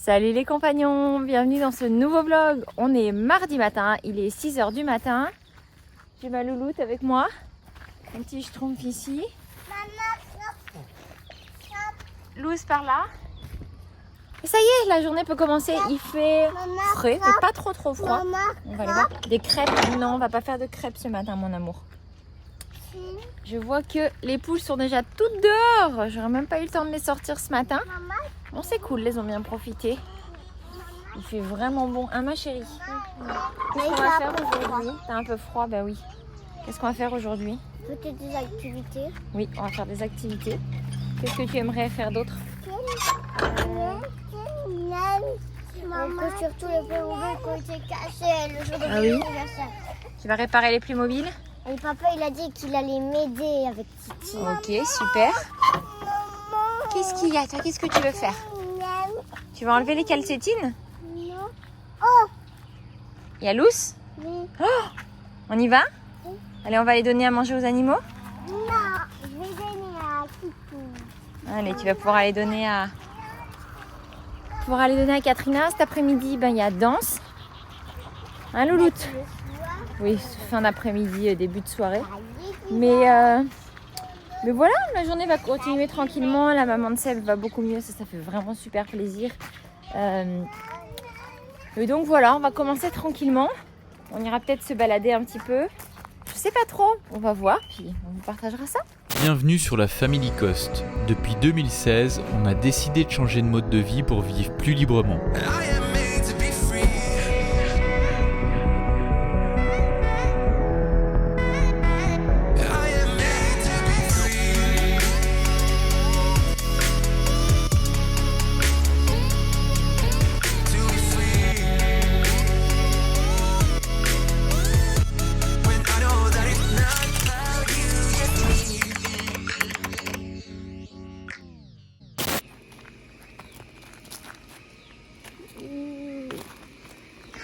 Salut les compagnons, bienvenue dans ce nouveau vlog. On est mardi matin, il est 6 h du matin. J'ai ma louloute avec moi, un petit schtroumpf ici. Louz par là. Et ça y est, la journée peut commencer. Il fait frais, mais pas trop froid. On va aller voir. Des crêpes. Non, on va pas faire de crêpes ce matin, mon amour. Je vois que les poules sont déjà toutes dehors. J'aurais même pas eu le temps de les sortir ce matin. Bon, c'est cool, les ont bien profité. Il fait vraiment bon. Ah, ma chérie. Qu'est-ce qu'on va faire aujourd'hui? T'as un peu froid? Bah oui. Qu'est-ce qu'on va faire aujourd'hui? Peut-être des activités. Oui, on va faire des activités. Qu'est-ce que tu aimerais faire d'autre? Surtout le Playmobil qui a été cassé le jour de Ah oui? l'anniversaire. Tu vas réparer les Playmobil? Et papa, il a dit qu'il allait m'aider avec Titi. Ok, super. Qu'est-ce qu'il y a, toi? Qu'est-ce que tu veux faire? Tu vas enlever les calcétines? Non. Oh! Il y a Luce? Oui. Oh, on y va? Oui. Allez, on va les donner à manger aux animaux? Non, je vais donner à Titi. Allez, tu vas pouvoir aller donner à... Katrina. Cet après-midi, ben, il y a danse. Hein, louloute? Oui, fin d'après-midi, début de soirée. Mais voilà, la journée va continuer tranquillement. La maman de Seb va beaucoup mieux. Ça fait vraiment super plaisir. Et donc voilà, on va commencer tranquillement. On ira peut-être se balader un petit peu. Je sais pas trop, on va voir, puis on vous partagera ça. Bienvenue sur la Family Coast. Depuis 2016, on a décidé de changer de mode de vie pour vivre plus librement.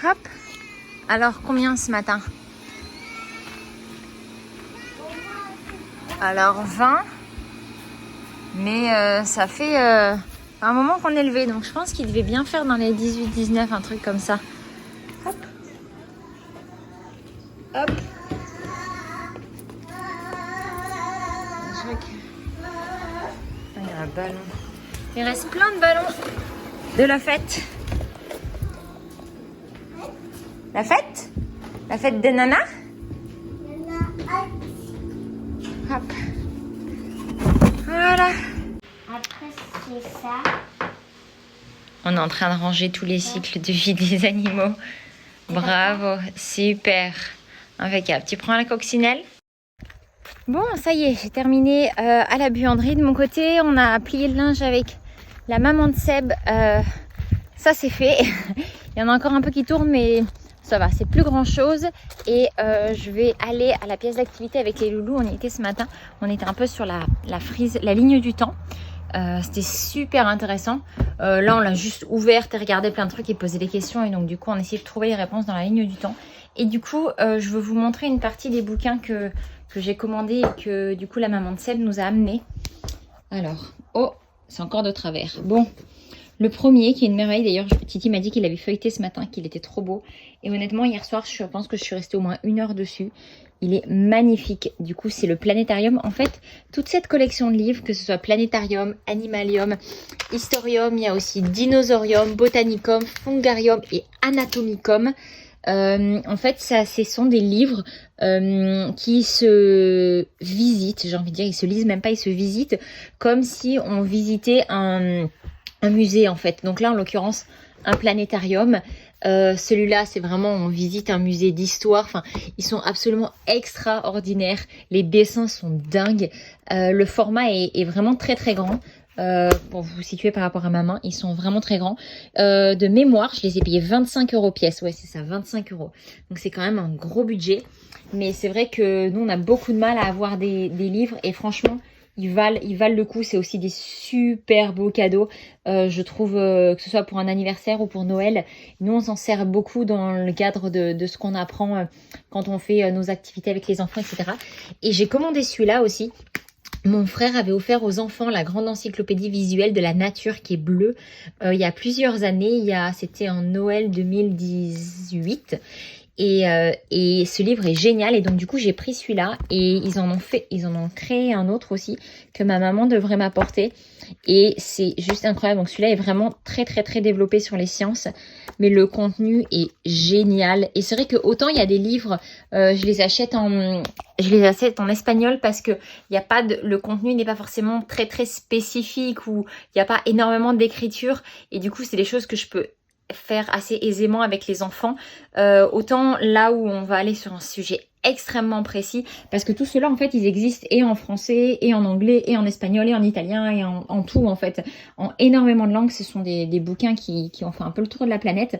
Hop. Alors, combien ce matin? Alors, 20. Mais ça fait un moment qu'on est levé. Donc, je pense qu'il devait bien faire dans les 18-19, un truc comme ça. Hop. Hop. Il y a un ballon. Il reste plein de ballons de la fête. La fête? La fête des nanas? Hop. Voilà. Après, c'est ça. On est en train de ranger tous les cycles de vie des animaux. Bravo, super. Impeccable. Tu prends la coccinelle? Bon, ça y est, j'ai terminé à la buanderie de mon côté. On a plié le linge avec la maman de Seb. Ça, c'est fait. Il y en a encore un peu qui tournent, mais ça va, c'est plus grand chose. Et je vais aller à la pièce d'activité avec les loulous. On y était ce matin. On était un peu sur la ligne du temps. C'était super intéressant. Là, on l'a juste ouverte et regardé plein de trucs et posé des questions. Et donc, du coup, on essayait de trouver les réponses dans la ligne du temps. Et du coup, je veux vous montrer une partie des bouquins que j'ai commandés et que, du coup, la maman de Seb nous a amenés. Alors, oh, c'est encore de travers. Bon, le premier, qui est une merveille. D'ailleurs, Titi m'a dit qu'il avait feuilleté ce matin, qu'il était trop beau. Et honnêtement, hier soir, je pense que je suis restée au moins 1 heure dessus. Il est magnifique. Du coup, c'est le Planétarium. En fait, toute cette collection de livres, que ce soit Planétarium, Animalium, Historium, il y a aussi Dinosaurium, Botanicum, Fungarium et Anatomicum. En fait, ce sont des livres qui se visitent, j'ai envie de dire, ils se lisent même pas, ils se visitent comme si on visitait un musée en fait. Donc là, en l'occurrence, un planétarium. Celui-là, c'est vraiment, on visite un musée d'histoire. Enfin, ils sont absolument extraordinaires. Les dessins sont dingues. Le format est vraiment très grand. Pour vous situer par rapport à ma main, ils sont vraiment très grands. De mémoire, je les ai payés 25 € pièce. Ouais, c'est ça, 25 €. Donc c'est quand même un gros budget. Mais c'est vrai que nous, on a beaucoup de mal à avoir des livres. Et franchement, ils valent le coup. C'est aussi des super beaux cadeaux. Je trouve que ce soit pour un anniversaire ou pour Noël. Nous, on s'en sert beaucoup dans le cadre de ce qu'on apprend quand on fait nos activités avec les enfants, etc. Et j'ai commandé celui-là aussi. Mon frère avait offert aux enfants la grande encyclopédie visuelle de la nature qui est bleue il y a plusieurs années. C'était en Noël 2018. Et ce livre est génial. Et donc du coup, j'ai pris celui-là et ils en ont créé un autre aussi que ma maman devrait m'apporter. Et c'est juste incroyable. Donc celui-là est vraiment très très très développé sur les sciences. Mais le contenu est génial. Et c'est vrai que autant il y a des livres, je les achète en espagnol parce que le contenu n'est pas forcément très très spécifique ou il n'y a pas énormément d'écriture. Et du coup, c'est des choses que je peux faire assez aisément avec les enfants. Autant là où on va aller sur un sujet extrêmement précis, parce que tout cela en fait ils existent et en français et en anglais et en espagnol et en italien et en tout en fait, en énormément de langues. Ce sont des bouquins qui ont fait un peu le tour de la planète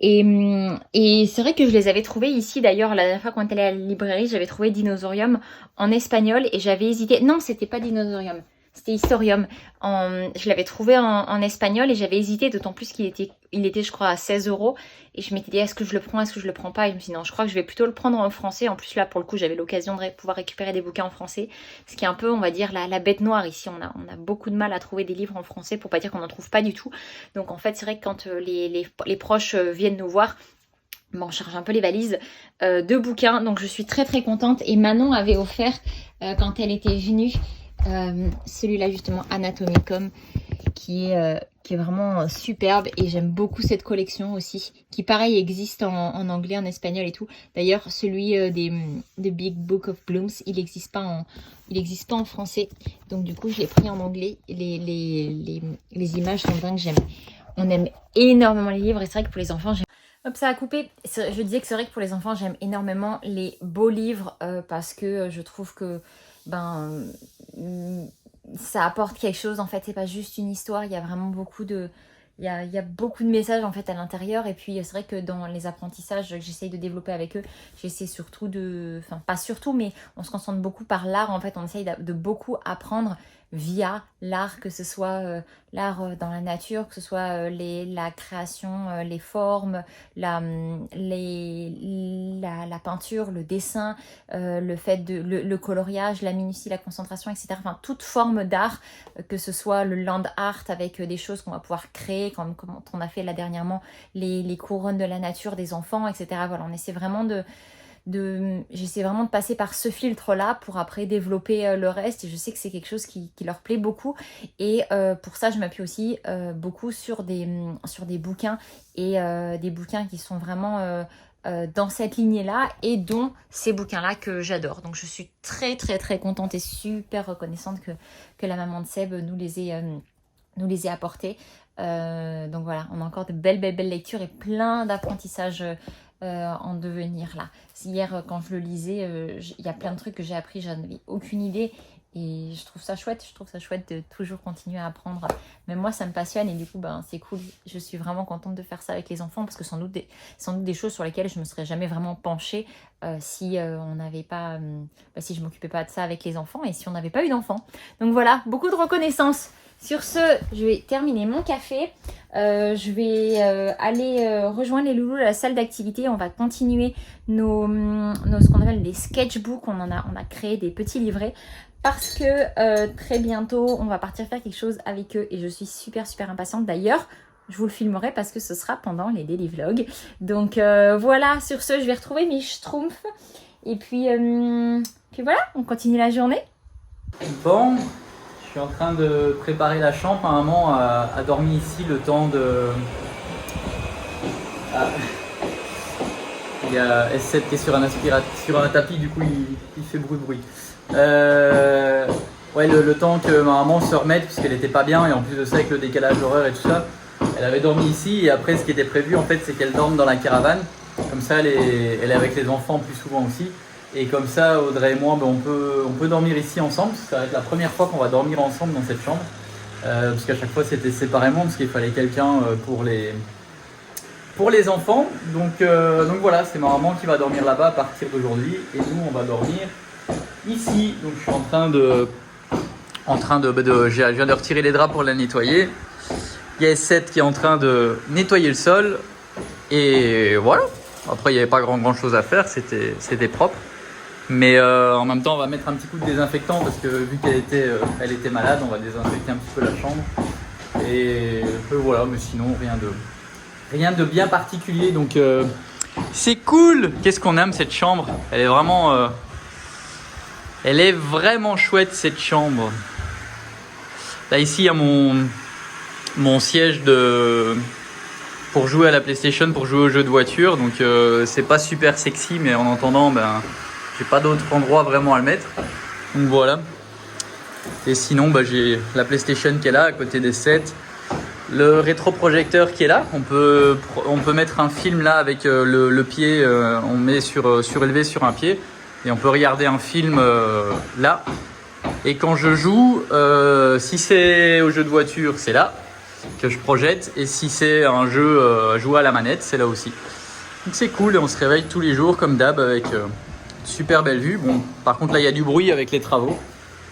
et c'est vrai que je les avais trouvés ici d'ailleurs la dernière fois quand on est allé à la librairie. J'avais trouvé Dinosaurium en espagnol et j'avais hésité, non c'était pas Dinosaurium, c'était Historium. Je l'avais trouvé en espagnol et j'avais hésité, d'autant plus qu'il était je crois à 16 €. Et je m'étais dit est-ce que je le prends, est-ce que je le prends pas. Et je me suis dit non, je crois que je vais plutôt le prendre en français. En plus là pour le coup j'avais l'occasion de pouvoir récupérer des bouquins en français. Ce qui est un peu on va dire la bête noire ici. On a beaucoup de mal à trouver des livres en français, pour pas dire qu'on n'en trouve pas du tout. Donc en fait c'est vrai que quand les proches viennent nous voir, on charge un peu les valises de bouquins. Donc je suis très très contente. Et Manon avait offert quand elle était venue celui-là justement Anatomicum qui est vraiment superbe et j'aime beaucoup cette collection aussi qui pareil existe en anglais, en espagnol et tout. D'ailleurs celui des Big Book of Blooms il n'existe pas en français, donc du coup je l'ai pris en anglais. Les images sont dingues, on aime énormément les livres et c'est vrai que pour les enfants hop, ça a coupé. Je disais que c'est vrai que pour les enfants j'aime énormément les beaux livres parce que je trouve que ça apporte quelque chose en fait, c'est pas juste une histoire, il y a vraiment beaucoup de messages en fait à l'intérieur. Et puis c'est vrai que dans les apprentissages que j'essaye de développer avec eux, j'essaie surtout pas surtout, mais on se concentre beaucoup par l'art en fait, on essaye de beaucoup apprendre via l'art, que ce soit l'art dans la nature, que ce soit la création, les formes, la peinture, le dessin, le fait le coloriage, la minutie, la concentration, etc. Enfin, toute forme d'art, que ce soit le land art avec des choses qu'on va pouvoir créer, comme on a fait là dernièrement, les couronnes de la nature des enfants, etc. Voilà, on essaie vraiment j'essaie vraiment de passer par ce filtre-là pour après développer le reste. Et je sais que c'est quelque chose qui leur plaît beaucoup. Et pour ça, je m'appuie aussi beaucoup sur des bouquins et des bouquins qui sont vraiment dans cette lignée-là et dont ces bouquins-là que j'adore. Donc je suis très très très contente et super reconnaissante que la maman de Seb nous les ait apportés. Donc voilà, on a encore de belles lectures et plein d'apprentissages en devenir là. Hier quand je le lisais, il y a plein de trucs que j'ai appris, j'en avais aucune idée et je trouve ça chouette de toujours continuer à apprendre. Même moi ça me passionne et du coup c'est cool, je suis vraiment contente de faire ça avec les enfants parce que sans doute des choses sur lesquelles je me serais jamais vraiment penchée si on n'avait pas si je m'occupais pas de ça avec les enfants et si on n'avait pas eu d'enfants. Donc voilà, beaucoup de reconnaissance. Sur ce, je vais terminer mon café. Je vais aller rejoindre les loulous à la salle d'activité. On va continuer ce qu'on appelle des sketchbooks. On a créé des petits livrets parce que très bientôt, on va partir faire quelque chose avec eux et je suis super impatiente. D'ailleurs, je vous le filmerai parce que ce sera pendant les daily vlogs. Donc voilà, sur ce, je vais retrouver mes schtroumpfs et puis voilà, on continue la journée. Bon. Je suis en train de préparer la chambre. Maman a dormi ici le temps de... Il y a S7 qui est sur un tapis, du coup il fait beaucoup de bruit. Ouais, le temps que ma maman se remette, parce qu'elle n'était pas bien, et en plus de ça avec le décalage horaire et tout ça, elle avait dormi ici, et après ce qui était prévu en fait c'est qu'elle dorme dans la caravane. Comme ça elle est avec les enfants plus souvent aussi. Et comme ça, Audrey et moi, on peut dormir ici ensemble. Ça va être la première fois qu'on va dormir ensemble dans cette chambre. Parce qu'à chaque fois, c'était séparément, parce qu'il fallait quelqu'un pour les enfants. Donc voilà, c'est ma maman qui va dormir là-bas à partir d'aujourd'hui. Et nous, on va dormir ici. Donc je suis je viens de retirer les draps pour la nettoyer. Il y a S7 qui est en train de nettoyer le sol. Et voilà. Après, il n'y avait pas grand chose à faire, c'était propre. Mais en même temps, on va mettre un petit coup de désinfectant parce que vu qu'elle était malade, on va désinfecter un petit peu la chambre. Et voilà, mais sinon, rien de bien particulier. Donc, c'est cool. Qu'est-ce qu'on aime cette chambre? Elle est vraiment chouette cette chambre. Là, ici, il y a mon siège pour jouer à la PlayStation, pour jouer aux jeux de voiture. Donc, c'est pas super sexy, mais en attendant, j'ai pas d'autre endroit vraiment à le mettre. Donc, voilà. Et sinon, j'ai la PlayStation qui est là, à côté des 7. Le rétroprojecteur qui est là. On peut mettre un film là avec le pied. On met surélevé sur un pied. Et on peut regarder un film là. Et quand je joue, si c'est au jeu de voiture, c'est là que je projette. Et si c'est un jeu à jouer à la manette, c'est là aussi. Donc c'est cool et on se réveille tous les jours comme d'hab avec super belle vue. Bon, par contre là il y a du bruit avec les travaux.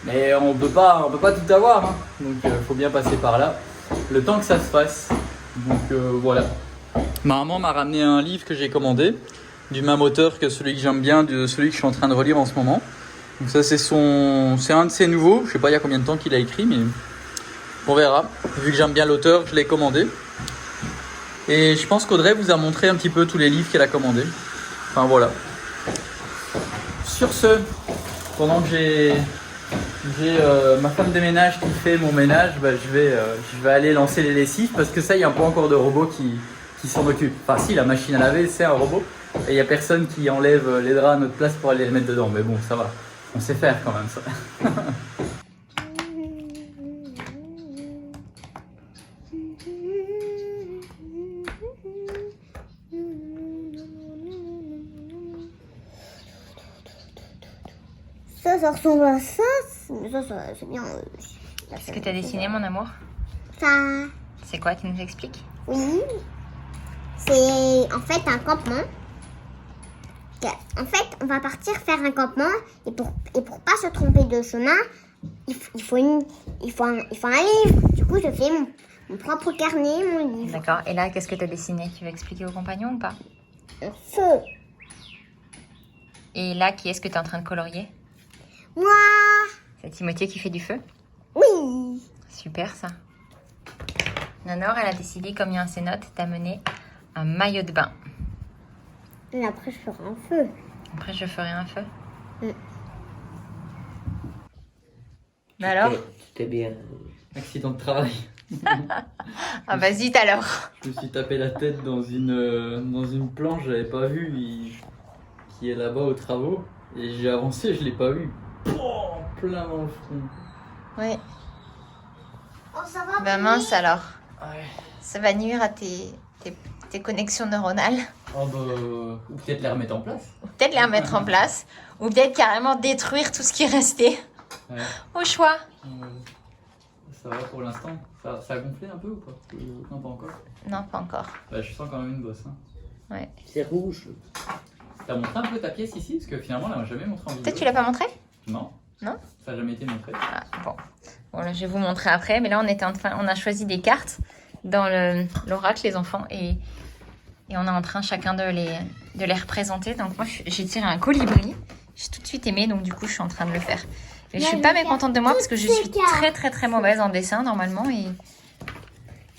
Mais on peut pas tout avoir. Hein. Donc faut bien passer par là. Le temps que ça se fasse. Donc voilà. Ma maman m'a ramené un livre que j'ai commandé. Du même auteur que celui que j'aime bien, de celui que je suis en train de relire en ce moment. Donc ça c'est un de ses nouveaux. Je sais pas il y a combien de temps qu'il a écrit, mais on verra. Vu que j'aime bien l'auteur, je l'ai commandé. Et je pense qu'Audrey vous a montré un petit peu tous les livres qu'elle a commandés. Enfin voilà. Sur ce, pendant que j'ai ma femme de ménage qui fait mon ménage, je vais aller lancer les lessives parce que ça, il n'y a pas encore de robot qui s'en occupe. Enfin si, la machine à laver, c'est un robot. Et il n'y a personne qui enlève les draps à notre place pour aller les mettre dedans. Mais bon, ça va. On sait faire quand même ça. Ça ressemble à ça. Mais ça c'est bien. Qu'est-ce que tu as dessiné, mon amour? Ça. C'est quoi? Tu nous expliques? Oui. C'est en fait un campement. En fait, on va partir faire un campement et pour pas se tromper de chemin, il faut un livre. Du coup, je fais mon propre carnet, mon livre. D'accord. Et là, qu'est-ce que tu as dessiné? Tu veux expliquer aux compagnons ou pas? Un feu. Et là, qui est-ce que tu es en train de colorier? Moi. C'est Timothée qui fait du feu? Oui. Super ça. Nanor, elle a décidé, comme il y a ses notes, d'amener un maillot de bain. Et après, je ferai un feu. Après, je ferai un feu. Mm. Mais alors? C'était bien. Accident de travail. Ah bah zut alors. Je me suis tapé la tête dans une planche, j'avais pas vu, qui est là-bas aux travaux. Et j'ai avancé, je l'ai pas vu. Oh, plein dans le front. Oui. Oh, ça va. Bah mince alors. Ouais. Ça va nuire à tes connexions neuronales. Oh bah, ou peut-être les remettre en place. Ou peut-être les remettre en place. Ou peut-être carrément détruire tout ce qui est resté. Ouais. Au choix. Ça va pour l'instant. Ça a gonflé un peu ou pas? Non, pas encore. Non, pas encore. Bah, je sens quand même une bosse. Hein. Ouais. C'est rouge. T'as montré un peu ta pièce ici? Parce que finalement, elle m'a jamais montré en vidéo. Peut-être tu l'as pas montré? Non. Non? Ça a jamais été montré. Ah, bon. Bon, là, je vais vous montrer après. Mais là, on a choisi des cartes dans l'oracle, les enfants. Et on est en train chacun de les représenter. Donc moi, j'ai tiré un colibri. J'ai tout de suite aimé. Donc du coup, je suis en train de le faire. Et je suis pas mécontente de moi parce que je suis très très très mauvaise en dessin normalement. Et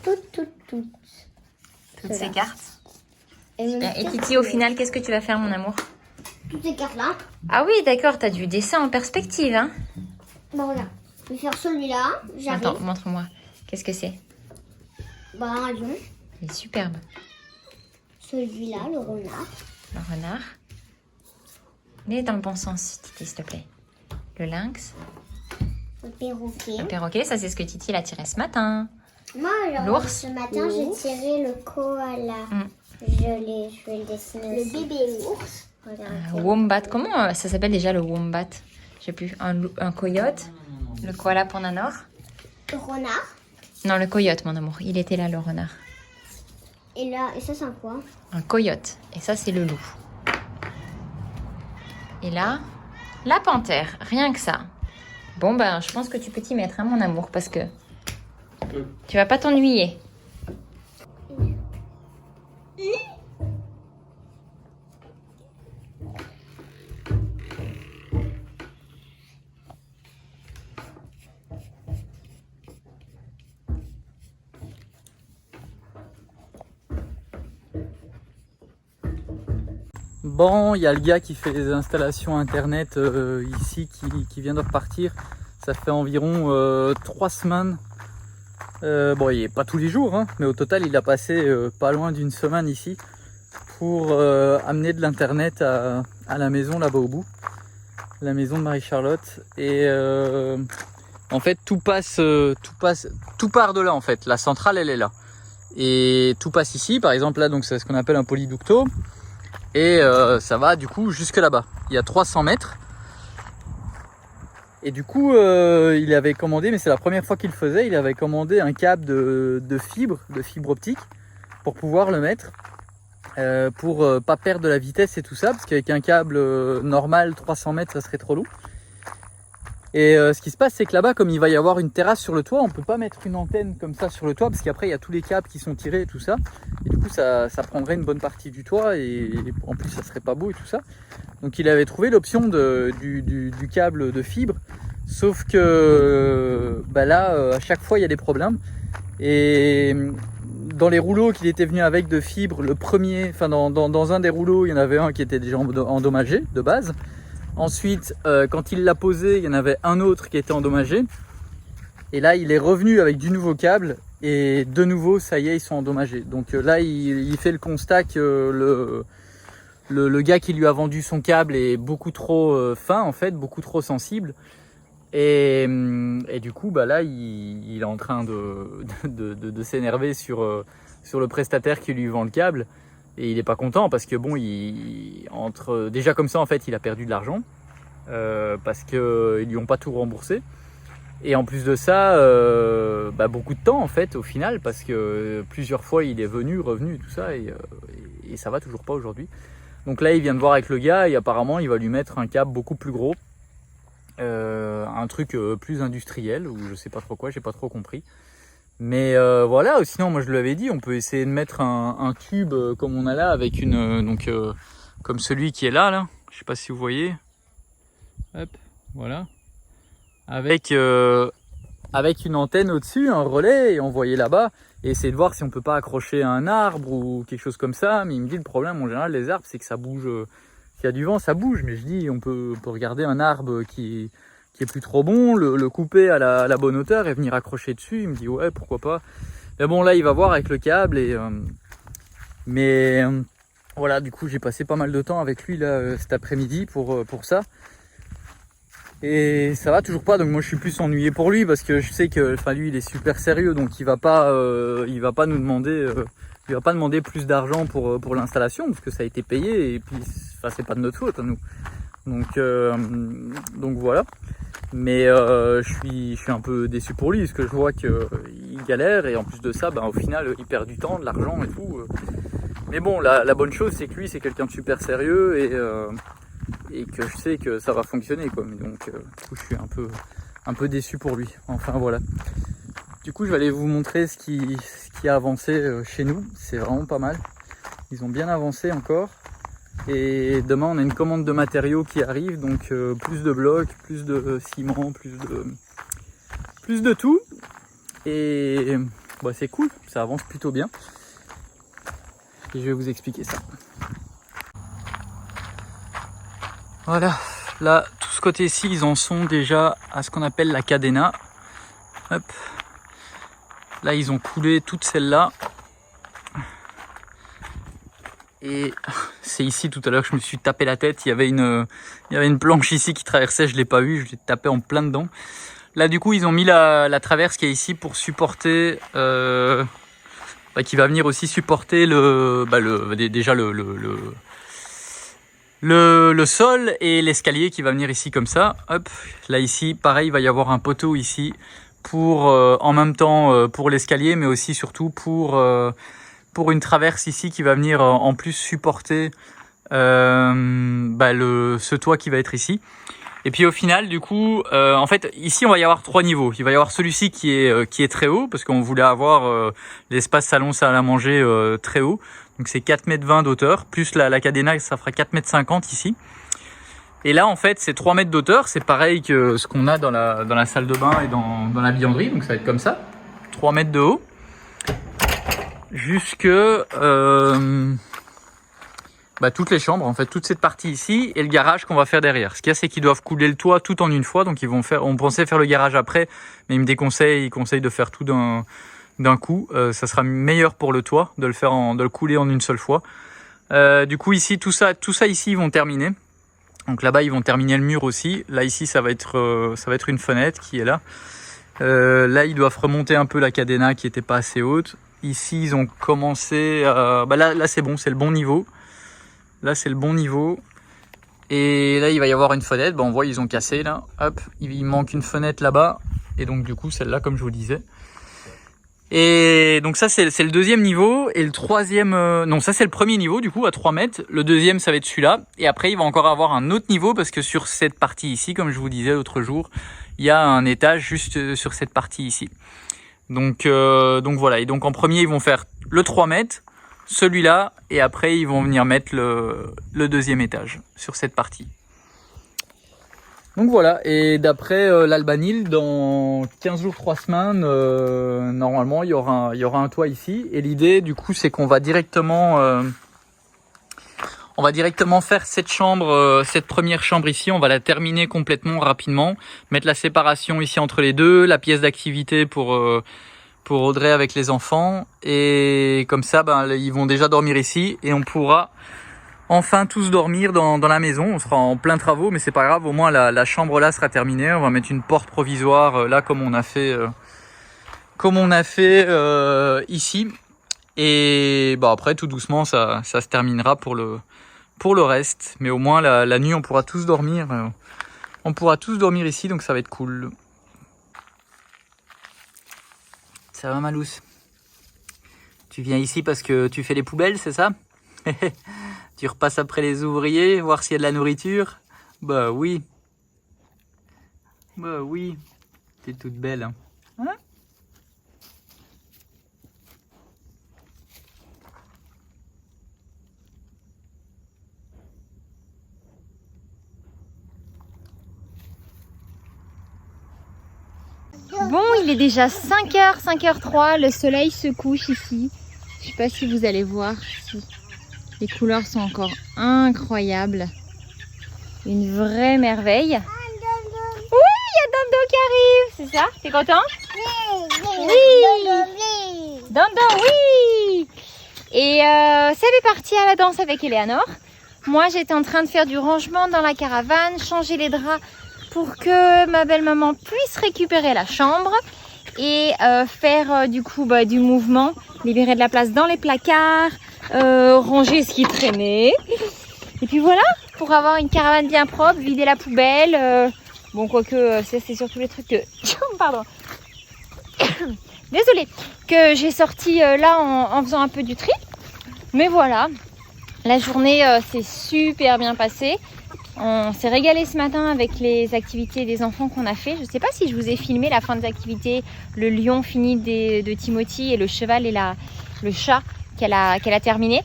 Toutes. toutes ces cartes. Et Et Titi, au final, qu'est-ce que tu vas faire, mon amour? toutes ces cartes-là. Ah oui, d'accord, t'as du dessin en perspective, hein? Bon, regarde. Je vais faire celui-là. J'arrive. Attends, montre-moi. Qu'est-ce que c'est? Bah, un lion. Il est superbe. Celui-là, le renard. Le renard. Il est dans le bon sens, Titi, s'il te plaît. Le lynx. Le perroquet. Le perroquet, ça c'est ce que Titi a tiré ce matin. Moi, alors, L'ours. ce matin, j'ai tiré le koala. Mm. Je vais le dessiner aussi. Le bébé ours. Un wombat. Comment ça s'appelle déjà le wombat? Je sais plus. Un coyote. Le koala pour Nanor. Le renard. Non, le coyote, mon amour. Il était là, le renard. Et là, et ça, c'est un quoi? Un coyote. Et ça, c'est le loup. Et là, la panthère. Rien que ça. Bon, ben, je pense que tu peux t'y mettre, hein, mon amour, parce que tu vas pas t'ennuyer. Bon, il y a le gars qui fait les installations internet ici qui vient de repartir. Ça fait environ 3 semaines. Bon, il n'est pas tous les jours, hein, mais au total, il a passé pas loin d'une semaine ici pour amener de l'internet à la maison là-bas au bout, la maison de Marie-Charlotte. Et en fait, tout part de là en fait. La centrale, elle est là. Et tout passe ici, par exemple là, donc c'est ce qu'on appelle un polyducto. Et ça va du coup jusque là-bas. Il y a 300 mètres. Et du coup, il avait commandé, mais c'est la première fois qu'il le faisait, il avait commandé un câble de fibre optique pour pouvoir le mettre, pour pas perdre de la vitesse et tout ça, parce qu'avec un câble normal, 300 mètres, ça serait trop long. Et ce qui se passe, c'est que là-bas, comme il va y avoir une terrasse sur le toit, on peut pas mettre une antenne comme ça sur le toit, parce qu'après, il y a tous les câbles qui sont tirés et tout ça. Et du coup, ça prendrait une bonne partie du toit, et en plus, ça serait pas beau et tout ça. Donc il avait trouvé l'option du câble de fibre, sauf que bah là, à chaque fois, il y a des problèmes. Et dans les rouleaux qu'il était venu avec de fibre, le premier, enfin dans un des rouleaux, il y en avait un qui était déjà endommagé de base. Ensuite, quand il l'a posé, il y en avait un autre qui était endommagé. Et là, il est revenu avec du nouveau câble. Et de nouveau, ça y est, ils sont endommagés. Donc là, il fait le constat que le gars qui lui a vendu son câble est beaucoup trop fin, en fait, beaucoup trop sensible. Et du coup, bah là, il est en train de s'énerver sur le prestataire qui lui vend le câble. Et il est pas content parce que bon, déjà comme ça en fait, il a perdu de l'argent parce que ils lui ont pas tout remboursé. Et en plus de ça, beaucoup de temps en fait au final parce que plusieurs fois il est revenu et tout ça et ça va toujours pas aujourd'hui. Donc là, il vient de voir avec le gars et apparemment il va lui mettre un câble beaucoup plus gros, un truc plus industriel ou je sais pas trop quoi, j'ai pas trop compris. Mais voilà, sinon moi je l'avais dit, on peut essayer de mettre un tube comme on a là avec comme celui qui est là, je sais pas si vous voyez, hop, voilà, avec une antenne au-dessus, un relais et envoyer là-bas et essayer de voir si on peut pas accrocher à un arbre ou quelque chose comme ça. Mais il me dit le problème en général les arbres c'est que ça bouge, s'il y a du vent ça bouge, mais je dis on peut regarder un arbre qui est plus trop bon, le couper à la bonne hauteur et venir accrocher dessus. Il me dit ouais pourquoi pas. Mais bon là il va voir avec le câble et voilà, du coup j'ai passé pas mal de temps avec lui là cet après-midi pour ça. Et ça va toujours pas, donc moi je suis plus ennuyé pour lui parce que je sais que lui il est super sérieux, donc il va pas nous demander il va pas demander plus d'argent pour l'installation parce que ça a été payé et puis c'est pas de notre faute à nous. Donc voilà. Mais je suis un peu déçu pour lui parce que je vois qu'il galère et en plus de ça, au final, il perd du temps, de l'argent et tout. Mais bon, la bonne chose, c'est que lui, c'est quelqu'un de super sérieux et que je sais que ça va fonctionner, quoi. Donc, du coup, je suis un peu déçu pour lui. Enfin, voilà. Du coup, je vais aller vous montrer ce qui a avancé chez nous. C'est vraiment pas mal. Ils ont bien avancé encore. Et demain on a une commande de matériaux qui arrive, donc plus de blocs, plus de ciment, plus de tout. Et c'est cool, ça avance plutôt bien. Et je vais vous expliquer ça. Voilà, là tout ce côté-ci ils en sont déjà à ce qu'on appelle la cadenna. Hop. Là ils ont coulé toutes celles-là. Et c'est ici tout à l'heure que je me suis tapé la tête, il y avait une planche ici qui traversait, je l'ai pas vue, je l'ai tapé en plein dedans. Là du coup ils ont mis la traverse qui est ici pour supporter, qui va venir aussi supporter déjà le sol et l'escalier qui va venir ici comme ça. Hop, là ici pareil il va y avoir un poteau ici pour en même temps pour l'escalier mais aussi surtout pour une traverse ici qui va venir en plus supporter ce toit qui va être ici. Et puis au final du coup en fait ici on va y avoir 3 niveaux. Il va y avoir celui-ci qui est très haut parce qu'on voulait avoir l'espace salon salle à manger très haut. Donc c'est 4,20 m d'auteur plus la cadenna, ça fera 4,50 m ici. Et là en fait c'est 3 mètres d'auteur, c'est pareil que ce qu'on a dans la salle de bain et dans la buanderie, donc ça va être comme ça, 3 mètres de haut. Jusque toutes les chambres, en fait, toute cette partie ici et le garage qu'on va faire derrière. Ce qu'il y a, c'est qu'ils doivent couler le toit tout en une fois, donc on pensait faire le garage après, mais ils conseillent de faire tout d'un coup. Ça sera meilleur pour le toit de le couler en une seule fois. Du coup ici, tout ça ici, ils vont terminer. Donc là-bas, ils vont terminer le mur aussi. Là ici, ça va être une fenêtre qui est là. Là, ils doivent remonter un peu la cadenat qui était pas assez haute. Ici, ils ont commencé. Là, c'est bon, c'est le bon niveau. Là, c'est le bon niveau. Et là, il va y avoir une fenêtre. On voit, ils ont cassé là. Hop, il manque une fenêtre là-bas. Et donc, du coup, celle-là, comme je vous disais. Et donc ça, c'est le deuxième niveau. Et le troisième... non, ça, c'est le premier niveau, du coup, à 3 mètres. Le deuxième, ça va être celui-là. Et après, il va encore avoir un autre niveau parce que sur cette partie ici, comme je vous disais l'autre jour, il y a un étage juste sur cette partie ici. Donc voilà. Et donc, en premier, ils vont faire le 3 mètres, celui-là. Et après, ils vont venir mettre le deuxième étage sur cette partie. Donc voilà, et d'après l'Albanil, dans 15 jours, 3 semaines, normalement il y aura un toit ici. Et l'idée du coup c'est qu'on va directement faire cette première chambre ici, on va la terminer complètement rapidement, mettre la séparation ici entre les deux, la pièce d'activité pour Audrey avec les enfants. Et comme ça, ils vont déjà dormir ici et on pourra enfin tous dormir dans la maison. On sera en plein travaux, mais c'est pas grave, au moins la chambre là sera terminée. On va mettre une porte provisoire là comme on a fait ici. Et après tout doucement ça se terminera pour le reste. Mais au moins la nuit on pourra tous dormir. On pourra tous dormir ici, donc ça va être cool. Ça va Malouz? Tu viens ici parce que tu fais les poubelles, c'est ça? Tu repasses après les ouvriers, voir s'il y a de la nourriture? Bah oui. Bah oui. T'es toute belle. Hein? Bon, il est déjà 5h, 5h03, le soleil se couche ici. Je sais pas si vous allez voir, les couleurs sont encore incroyables. Une vraie merveille. Oui, il y a Dondo qui arrive, c'est ça? T'es content? Oui. Dondo, oui. Et ça fait partie à la danse avec Eleanor. Moi, j'étais en train de faire du rangement dans la caravane, changer les draps pour que ma belle-maman puisse récupérer la chambre et faire du coup du mouvement, libérer de la place dans les placards, ranger ce qui traînait. Et puis voilà, pour avoir une caravane bien propre, vider la poubelle. Bon, quoique, c'est surtout les trucs que... Pardon. Désolée, que j'ai sorti là en faisant un peu du tri. Mais voilà, la journée s'est super bien passée. On s'est régalé ce matin avec les activités des enfants qu'on a fait. Je ne sais pas si je vous ai filmé la fin des activités, le lion fini de Timothy et le cheval et le chat qu'elle a terminé.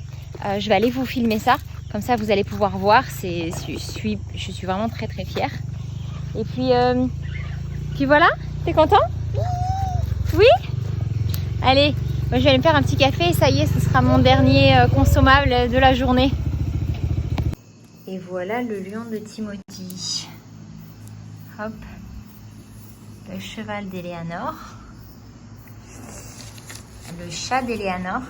Je vais aller vous filmer ça, comme ça vous allez pouvoir voir. Je suis vraiment très très fière. Et puis voilà, t'es content? Oui. Allez, moi je vais aller me faire un petit café et ça y est, ce sera mon dernier consommable de la journée. Et voilà le lion de Timothy. Hop. Le cheval d'Eleanor. Le chat d'Eleanor.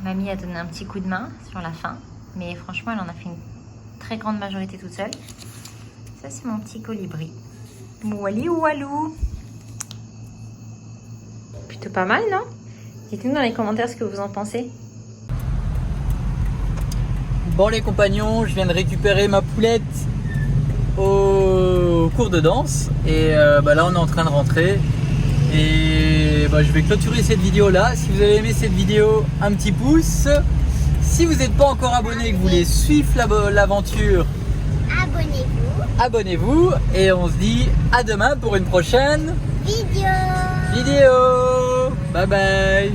Mamie a donné un petit coup de main sur la fin. Mais franchement, elle en a fait une très grande majorité toute seule. Ça, c'est mon petit colibri. Mouali oualou. Plutôt pas mal, non? Dites-nous dans les commentaires ce que vous en pensez. Bon les compagnons, je viens de récupérer ma poulette au cours de danse et là on est en train de rentrer et je vais clôturer cette vidéo là. Si vous avez aimé cette vidéo, un petit pouce. Si vous n'êtes pas encore abonné et que vous voulez suivre l'aventure, abonnez-vous et on se dit à demain pour une prochaine vidéo. Bye bye.